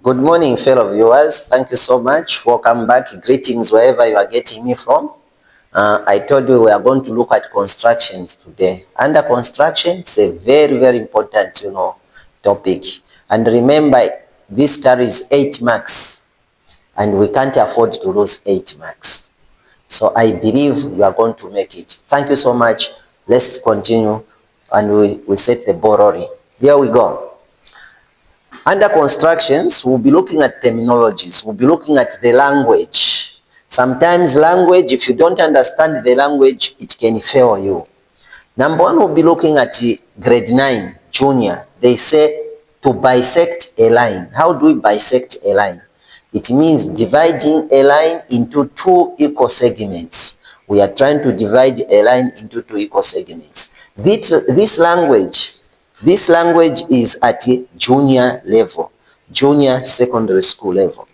Good morning, fellow viewers. Thank you so much. Welcome back. Greetings wherever you are getting me from. I told you we are going to look at constructions today. Under construction, it's a very important, topic. And remember, this carries 8 marks, and we can't afford to lose 8 marks. So I believe you are going to make it. Thank you so much. Let's continue, and we set the ball rolling. Here we go. Under constructions, we'll be looking at terminologies. We'll be looking at the language. Sometimes language, if you don't understand the language, it can fail you. Number one, we'll be looking at grade 9, junior. They say to bisect a line. How do we bisect a line? It means dividing a line into 2 equal segments. We are trying to divide a line into 2 equal segments. This language is at a junior level, junior secondary school level.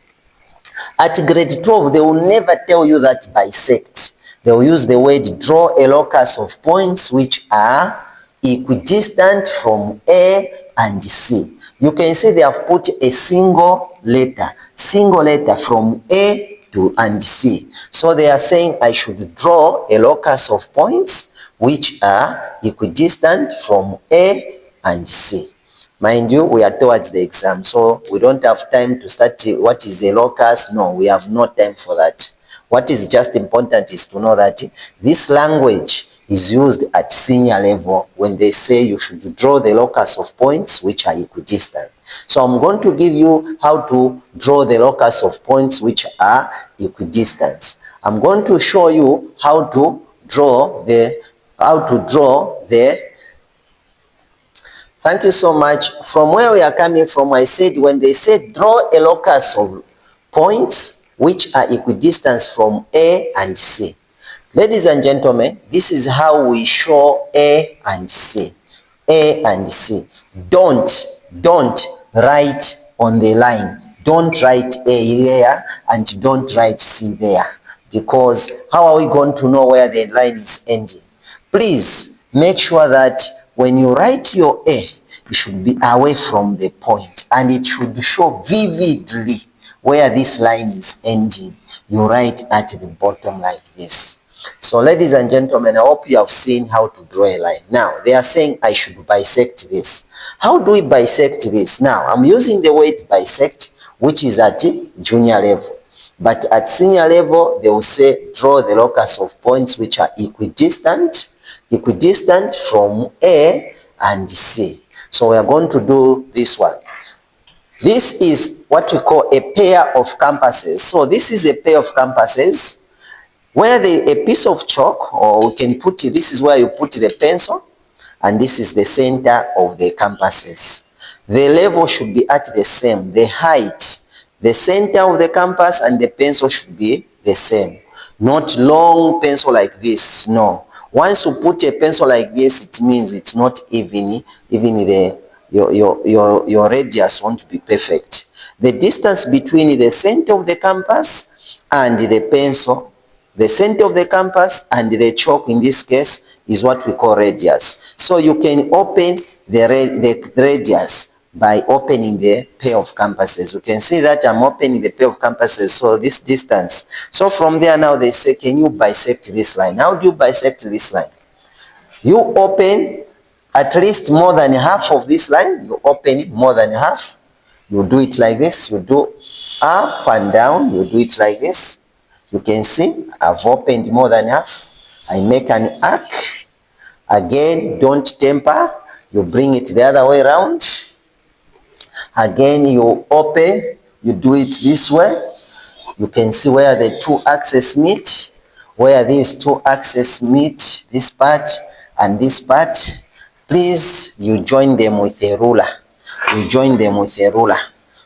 At grade 12, they will never tell you that bisect. They will use the word draw a locus of points which are equidistant from A and C. You can see they have put a single letter from A to and C. So they are saying I should draw a locus of points which are equidistant from A and C. Mind you, we are towards the exam, so we don't have time to start what is the locus. No, we have no time for that. What is just important is to know that this language is used at senior level when they say you should draw the locus of points which are equidistant. So I'm going to give you how to draw the locus of points which are equidistant. I'm going to show you how to draw the Thank you so much. From where we are coming from, I said when they said draw a locus of points which are equidistant from A and C. Ladies and gentlemen, this is how we show A and C. A and C. Don't write on the line. Don't write A there and don't write C there. Because how are we going to know where the line is ending? Please make sure that when you write your A, it should be away from the point and it should show vividly where this line is ending. You write at the bottom like this. So ladies and gentlemen, I hope you have seen how to draw a line. Now, they are saying I should bisect this. How do we bisect this? Now, I'm using the word bisect, which is at junior level. But at senior level, they will say draw the locus of points which are equidistant from A and C. So we are going to do this one. This is what we call a pair of compasses. So this is a pair of compasses where a piece of chalk, or we can put it, this is where you put the pencil, and this is the center of the compasses. The level should be at the same, the height, the center of the compass and the pencil should be the same. Not long pencil like this, no. Once you put a pencil like this, it means it's not even your radius won't be perfect. The distance between the center of the compass and the pencil, the center of the compass and the chalk in this case is what we call radius. So you can open the radius by opening the pair of compasses. You can see that I'm opening the pair of compasses, so this distance. So from there now they say, can you bisect this line? How do you bisect this line? You open at least more than half of this line. You open it more than half. You do it like this. You do up and down. You do it like this. You can see I've opened more than half. I make an arc. Again, don't temper. You bring it the other way around. Again, you open. You do it this way. You can see where the 2 axes meet. Where these 2 axes meet, this part and this part. Please, you join them with a ruler. You join them with a ruler.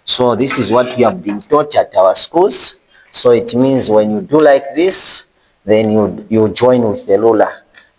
So this is what we have been taught at our schools. So it means when you do like this, then you join with the ruler.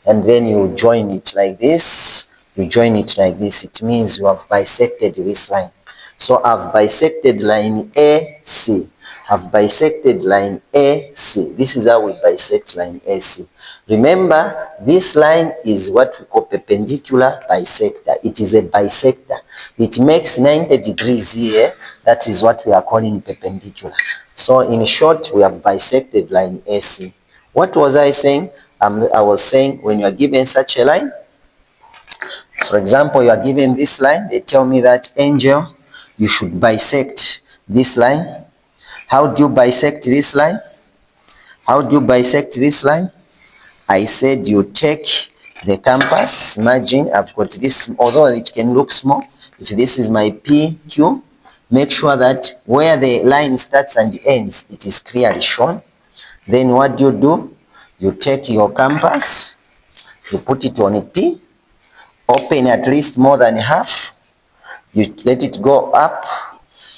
And then you join it like this. You join it like this. It means you have bisected this line. So I've bisected line AC. I've bisected line AC. This is how we bisect line AC. Remember, this line is what we call perpendicular bisector. It is a bisector. It makes 90 degrees here. That is what we are calling perpendicular. So in short, we have bisected line AC. What was I saying? I was saying when you are given such a line, for example, you are given this line, they tell me that, Angel, you should bisect this line. How do you bisect this line? How do you bisect this line? I said you take the compass. Imagine I've got this, although it can look small. If this is my PQ, make sure that where the line starts and ends, it is clearly shown. Then what do? You take your compass, you put it on a P, open at least more than half, you let it go up,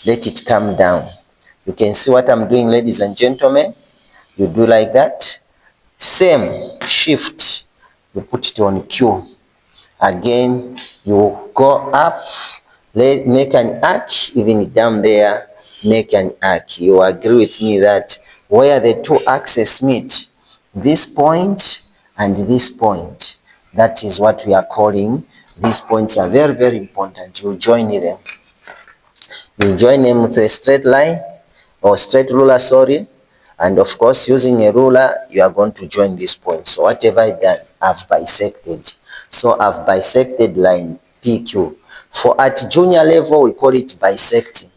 let it come down. You can see what I'm doing, ladies and gentlemen. You do like that. Same shift, you put it on Q. Again, you go up, make an arc, even down there, make an arc. You agree with me that where the two axes meet, this point and this point, that is what we are calling, these points are very, very important. You join them. You join them with a straight line or straight ruler, sorry. And of course, using a ruler, you are going to join this point. So whatever I done, I've bisected. So I've bisected line PQ. For at junior level, we call it bisecting.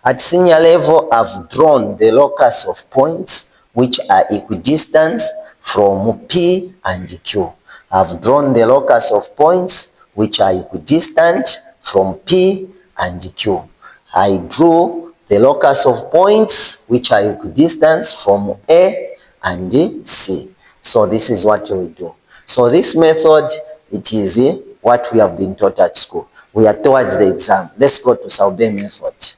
At senior level, I've drawn the locus of points which are equidistant from P and Q. I've drawn the locus of points which are equidistant from P and Q. I drew the locus of points which are equidistant from A and C. So this is what we do. So this method, it is what we have been taught at school. We are towards the exam. Let's go to Saube method.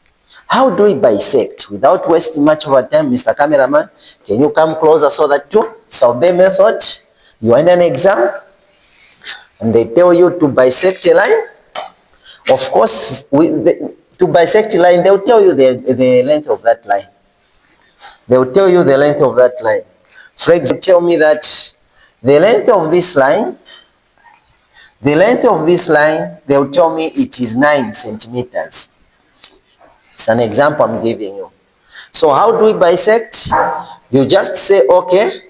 How do we bisect? Without wasting much of our time, Mr. Cameraman, can you come closer so that to Saube method, you are in an exam and they tell you to bisect a line. Of course, to bisect a line, they will tell you the length of that line. They will tell you the length of that line. For example, tell me that the length of this line, they will tell me it is 9 centimeters. It's an example I'm giving you. So how do we bisect? You just say, okay.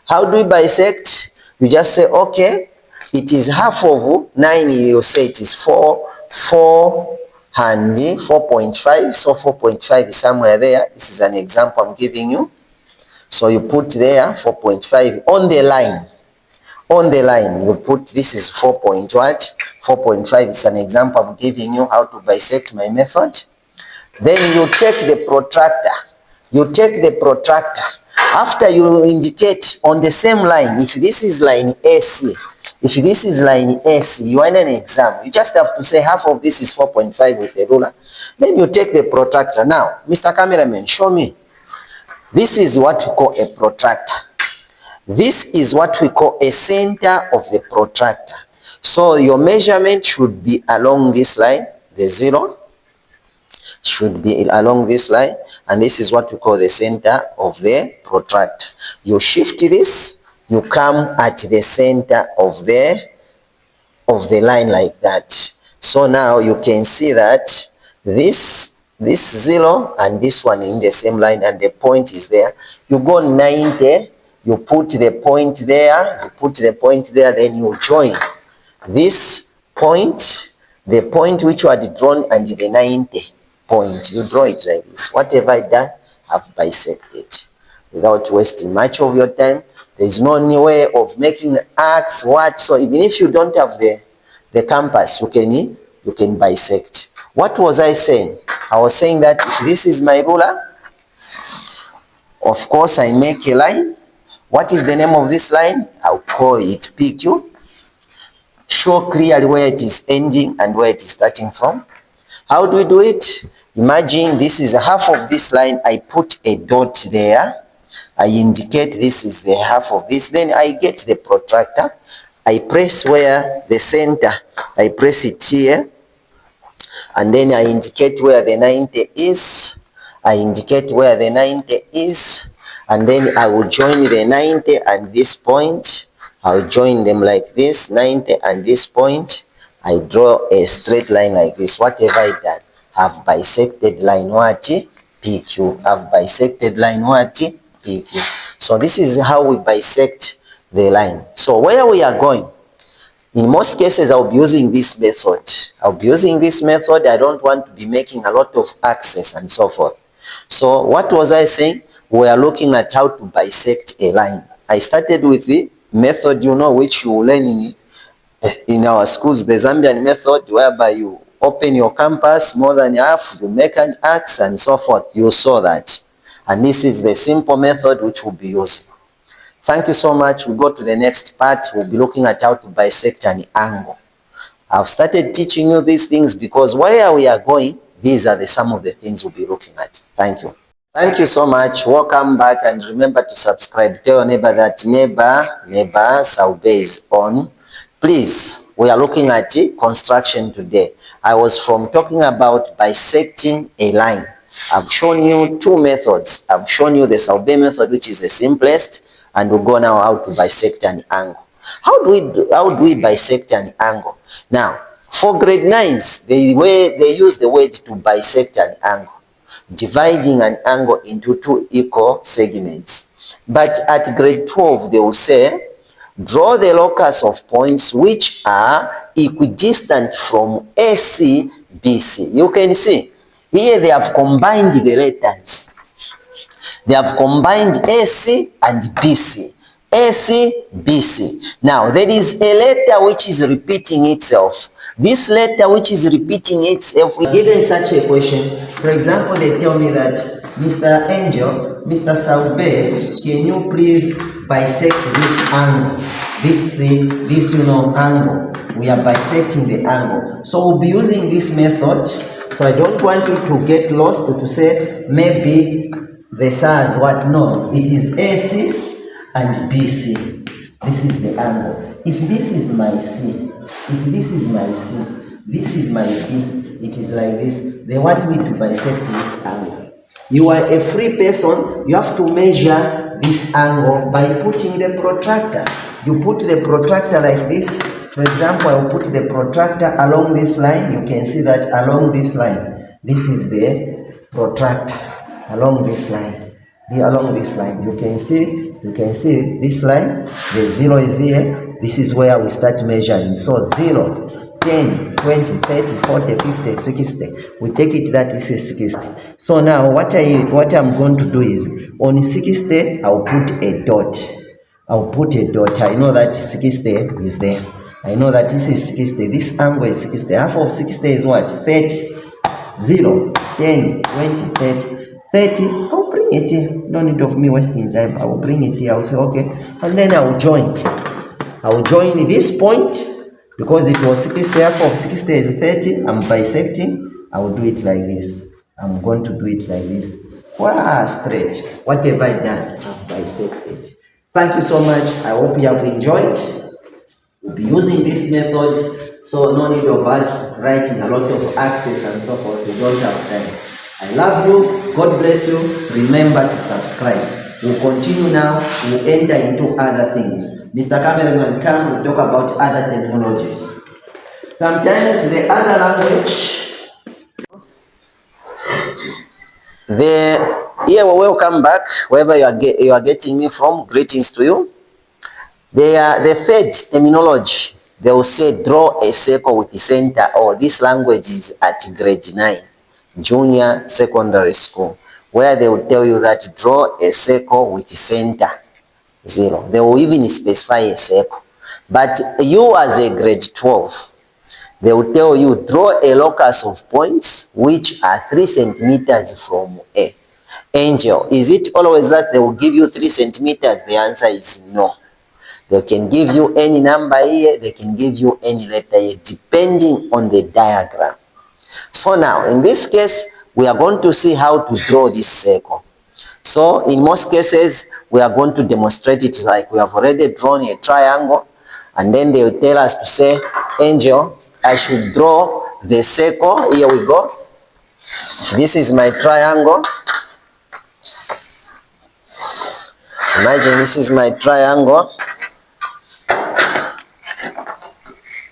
How do we bisect? You just say, okay, it is half of 9, you say it is 4 and 4.5. So 4.5 is somewhere there. This is an example I'm giving you. So you put there 4.5 on the line. On the line, you put, this is 4.5 is an example I'm giving you how to bisect my method. Then you take the protractor. You take the protractor. After you indicate on the same line, if this is line AC, you are in an exam. You just have to say half of this is 4.5 with a ruler. Then you take the protractor. Now, Mr. Cameraman, show me. This is what we call a protractor. This is what we call a center of the protractor. So your measurement should be along this line, the 0 should be along this line, and this is what we call the center of the protractor. You shift this, you come at the center of the line like that. So now you can see that this 0 and this one in the same line, and the point is there. You go 90, you put the point there, then you join this point, the point which you had drawn, and the 90 point. You draw it like this. Whatever I done, I've bisected. Without wasting much of your time, there is no new way of making arcs, what. So even if you don't have the compass, you can bisect. What was I saying? I was saying that if this is my ruler, of course I make a line. What is the name of this line? I'll call it PQ. Show clearly where it is ending and where it is starting from. How do we do it? Imagine this is half of this line. I put a dot there. I indicate this is the half of this. Then I get the protractor. I press where the center. I press it here. And then I indicate where the 90 is. I indicate where the 90 is, and then I will join the 90 and this point. I'll join them like this, 90 and this point. I draw a straight line like this. Whatever I done, have bisected line what? PQ. Have bisected line what? PQ. So this is how we bisect the line. So where we are going, in most cases, I'll be using this method. I'll be using this method. I don't want to be making a lot of axes and so forth. So what was I saying? We are looking at how to bisect a line. I started with the method, which you learn in our schools, the Zambian method, whereby you open your canvas more than half, you make an axe and so forth. You saw that. And this is the simple method which we'll be using. Thank you so much. We'll go to the next part. We'll be looking at how to bisect an angle. I've started teaching you these things because where we are going, these are some of the things we'll be looking at. Thank you. Thank you so much. Welcome back, and remember to subscribe. Tell your neighbor that neighbor Saube is on. Please, we are looking at construction today. I was talking about bisecting a line. I've shown you two methods. I've shown you the Saube method, which is the simplest, and we'll go now how to bisect an angle. How do we bisect an angle? Now, for grade 9s, they use the word to bisect an angle, dividing an angle into two equal segments. But at grade 12, they will say, draw the locus of points which are equidistant from AC, BC. You can see, here they have combined the letters. They have combined AC and BC. AC, BC. Now, there is a letter which is repeating itself. This letter which is repeating itself, we given such a question. For example, they tell me that, Mr. Angel, Mr. Saube, can you please bisect this angle? This angle. We are bisecting the angle. So we'll be using this method. So I don't want you to get lost to say maybe the SARS what? No, it is AC and BC. This is the angle. If this is my C, if this is my C, this is my B, it is like this. They want me to bisect this angle. You are a free person. You have to measure this angle by putting the protractor. You put the protractor like this. For example, I will put the protractor along this line. You can see that along this line. This is the protractor along this line. Along this line, you can see this line. The 0 is here. This is where we start measuring. So 0, 10, 20, 30, 40, 50, 60. We take it that this is 60. So now what I'm going to do is on 60, I'll put a dot. I'll put a dot. I know that 60 is there. I know that this is 60. This angle is 60. Half of 60 is what? 30. 0, 10, 20, 30. 30. I'll bring it here. No need of me wasting time. I will bring it here. I will say, okay. And then I will join. I will join this point because it was 60. Half of 60 is 30. I'm bisecting. I will do it like this. I'm going to do it like this. Wow, straight. What have I done? I've bisected. Thank you so much. I hope you have enjoyed. We'll be using this method, so no need of us writing a lot of axes and so forth. We don't have time. I love you. God bless you. Remember to subscribe. We'll continue now. We'll enter into other things. Mr. Cameraman, come. We'll talk about other terminologies. Sometimes the other language. Welcome back, wherever you are getting me from. Greetings to you. The third terminology, they will say draw a circle with the center, or this language is at grade 9, junior secondary school, where they will tell you that draw a circle with the center 0. They will even specify a circle. But you as a grade 12, they will tell you draw a locus of points which are 3 centimeters from A. Angel, is it always that they will give you 3 centimeters? The answer is no. They can give you any number here, they can give you any letter here, depending on the diagram. So now, in this case, we are going to see how to draw this circle. So, in most cases, we are going to demonstrate it like we have already drawn a triangle, and then they will tell us to say, Angel, I should draw the circle. Here we go. This is my triangle. Imagine this is my triangle.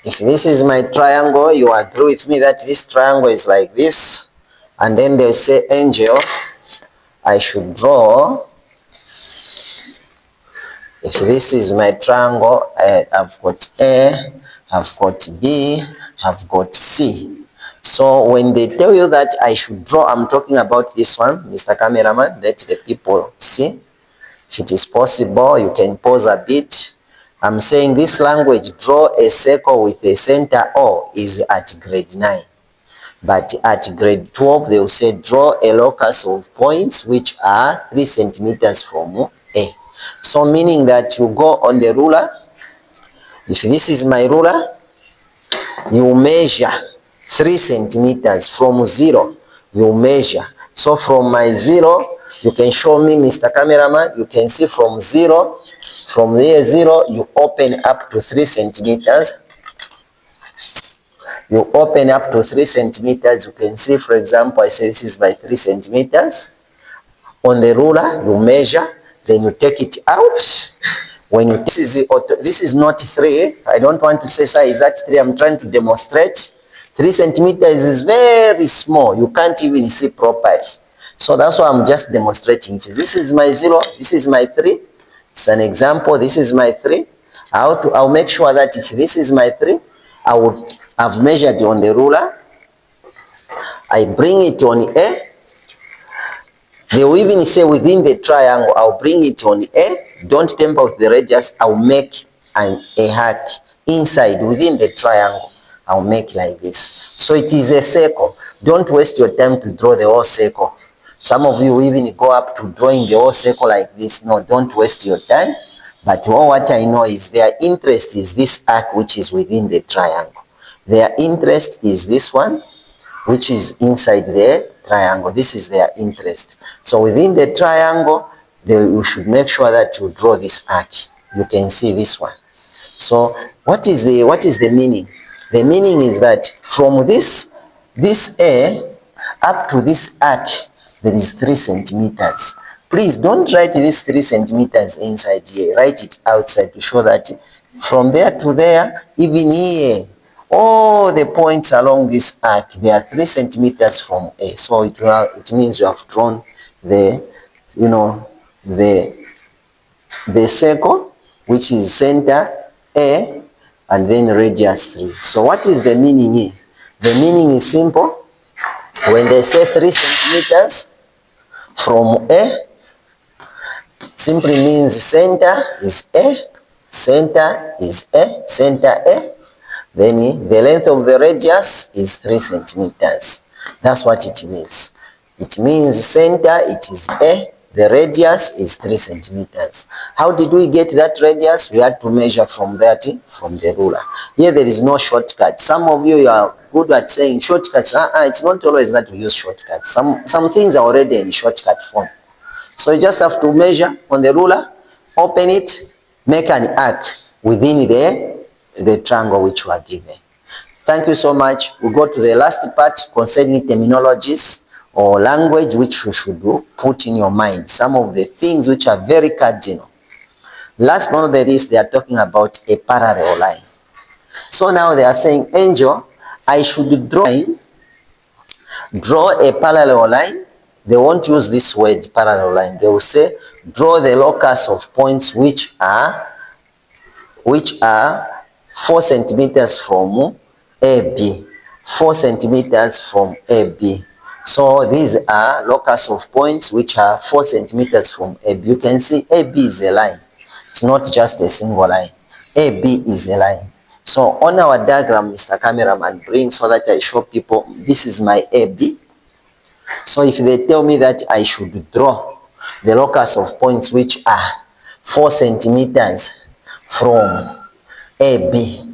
If this is my triangle, you agree with me that this triangle is like this. And then they say, Angel, I should draw. If this is my triangle, I've got A, I've got B, I've got C. So when they tell you that I should draw, I'm talking about this one, Mr. Cameraman, let the people see. If it is possible, you can pause a bit. I'm saying this language, draw a circle with a center O, is at grade 9. But at grade 12, they will say draw a locus of points which are 3 centimeters from A. So meaning that you go on the ruler. If this is my ruler, you measure 3 centimeters from 0. You measure. So from my 0, you can show me, Mr. Cameraman, you can see from 0. From there 0, you open up to 3 centimeters. You open up to 3 centimeters. You can see, for example, I say this is my 3 centimeters. On the ruler, you measure, then you take it out. When you, this is not 3. I don't want to say size that 3. I'm trying to demonstrate. 3 centimeters is very small. You can't even see properly. So that's why I'm just demonstrating. If this is my 0, this is my 3. It's an example. This is my 3. I'll make sure that if this is my 3, I've measured on the ruler. I bring it on A. They will even say within the triangle, I'll bring it on A. Don't temper with the radius. I'll make a arc inside within the triangle. I'll make like this. So it is a circle. Don't waste your time to draw the whole circle. Some of you even go up to drawing the whole circle like this. No, don't waste your time. But all what I know is their interest is this arc which is within the triangle. Their interest is this one, which is inside the triangle. This is their interest. So within the triangle, you should make sure that you draw this arc. You can see this one. So what is the meaning? The meaning is that from this A up to this arc, there is 3 centimeters. Please don't write this 3 centimeters inside here. Write it outside to show that from there to there, even here, all the points along this arc, they are 3 centimeters from A. So it means you have drawn the circle, which is center A, and then radius 3. So what is the meaning here? The meaning is simple. When they say 3 centimeters from A, simply means center is A, center is A, center A. Then the length of the radius is 3 centimeters. That's what it means. It means center, it is A. The radius is 3 centimeters. How did we get that radius? We had to measure from the ruler. Here there is no shortcut. Some of you are good at saying shortcuts. It's not always that we use shortcuts. Some things are already in shortcut form. So you just have to measure on the ruler, open it, make an arc within the triangle which you are given. Thank you so much. We'll go to the last part concerning terminologies or language which you should put in your mind. Some of the things which are very cardinal. Last but not the least, they are talking about a parallel line. So now they are saying, Angel, I should draw a parallel line. They won't use this word parallel line. They will say, draw the locus of points which are 4 centimeters from AB. 4 centimeters from AB. So these are locus of points which are 4 centimeters from AB. You can see AB is a line. It's not just a single line. AB is a line. So on our diagram, Mr. Cameraman, bring so that I show people this is my AB. So if they tell me that I should draw the locus of points which are 4 centimeters from AB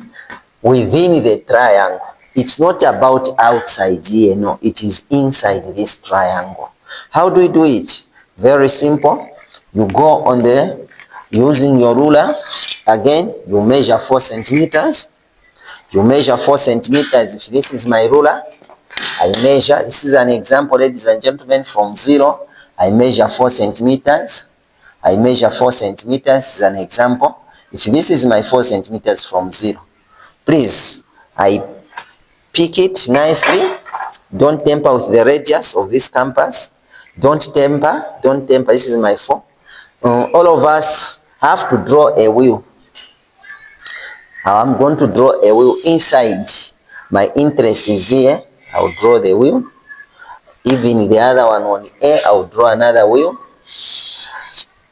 within the triangle, it's not about outside here, no, it is inside this triangle. How do we do it? Very simple. You go on the, using your ruler, again, you measure 4 centimeters. You measure 4 centimeters. If this is my ruler, I measure, this is an example, ladies and gentlemen, from 0, I measure 4 centimeters. I measure 4 centimeters as an example. If this is my 4 centimeters from 0, please, I pick it nicely. Don't tamper with the radius of this compass. Don't tamper. This is my 4. All of us have to draw a wheel. I'm going to draw a wheel inside. My interest is here. I'll draw the wheel. Even the other one on A, I'll draw another wheel.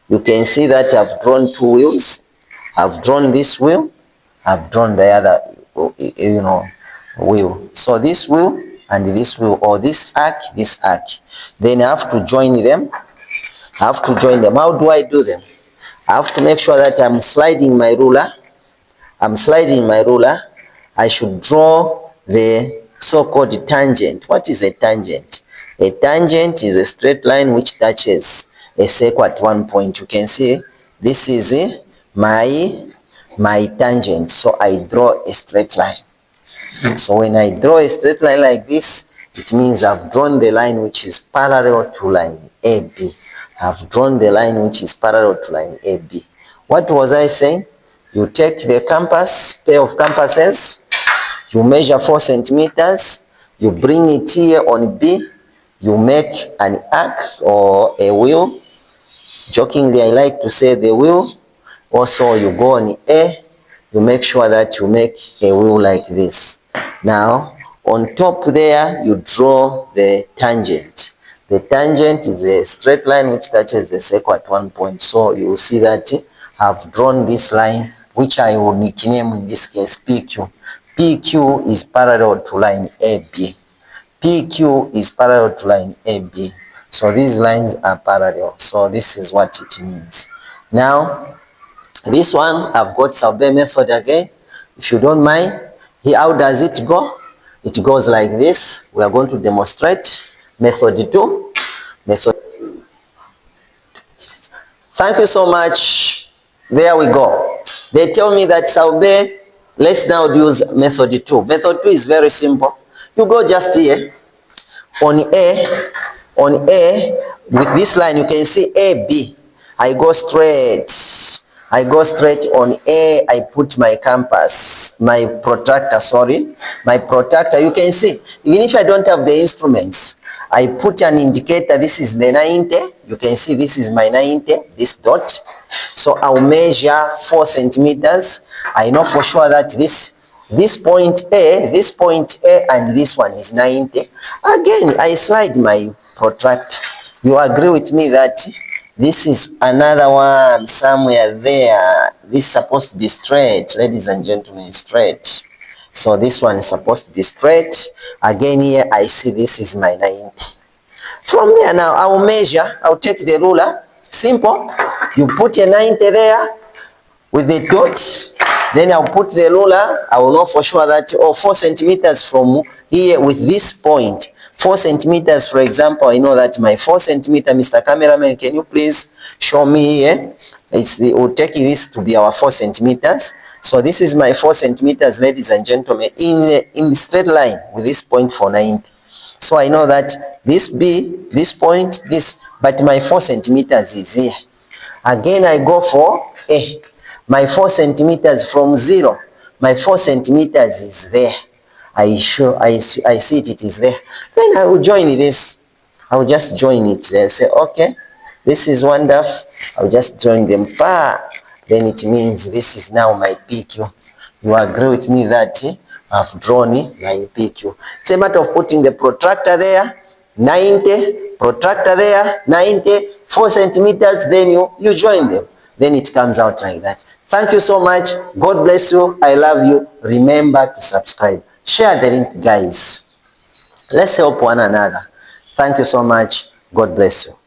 You can see that I've drawn 2 wheels. I've drawn this wheel. I've drawn the other, wheel. So this wheel and this wheel, or this arc. Then I have to join them. How do I do them? I have to make sure that I'm sliding my ruler. I should draw the so-called tangent. What is a tangent? A tangent is a straight line which touches a circle at one point. You can see this is my tangent. So I draw a straight line. So when I draw a straight line like this, it means I've drawn the line which is parallel to line AB. I've drawn the line which is parallel to line AB. What was I saying? You take the compass, pair of compasses, you measure 4 centimeters, you bring it here on B, you make an arc or a wheel. Jokingly, I like to say the wheel. Also, you go on A, you make sure that you make a wheel like this. Now, on top there, you draw the tangent. The tangent is a straight line which touches the circle at one point. So you will see that I've drawn this line, which I will nickname in this case PQ. PQ is parallel to line AB. PQ is parallel to line AB. So these lines are parallel. So this is what it means. Now, this one, I've got Sauber method again. If you don't mind, here, how does it go? It goes like this. We are going to demonstrate method 2. Thank you so much. There we go. They tell me that Sauber, let's now use method 2. Method 2 is very simple. You go just here on A, with this line you can see AB. I go straight on A. I put my compass, my protractor, you can see, even if I don't have the instruments, I put an indicator. This is the 90. You can see this is my 90, this dot. So I'll measure 4 centimeters. I know for sure that this point A, and this one is 90. Again, I slide my protractor. You agree with me that this is another one somewhere there. This is supposed to be straight, ladies and gentlemen, straight. So this one is supposed to be straight. Again here, I see this is my 90. From here now, I will measure. I'll take the ruler. Simple. You put a 90 there with the dot. Then I'll put the ruler. I will know for sure that 4 centimeters from here with this point. 4 centimeters, for example, I know that my 4 centimeter, Mr. Cameraman, can you please show me here? We'll take this to be our 4 centimeters. So this is my 4 centimeters, ladies and gentlemen, in the straight line with this point for 90. So I know that this point, but my 4 centimeters is here. Again, I go for A. My 4 centimeters from 0, my 4 centimeters is there. I see it is there. Then I will join this. I will just join it there. Say, okay, this is wonderful. I'll just join them. Then it means this is now my PQ. You agree with me that I've drawn my PQ. It's a matter of putting the protractor there, 90, protractor there, 90, 4 centimeters, then you join them. Then it comes out like that. Thank you so much. God bless you. I love you. Remember to subscribe. Share the link, guys. Let's help one another. Thank you so much. God bless you.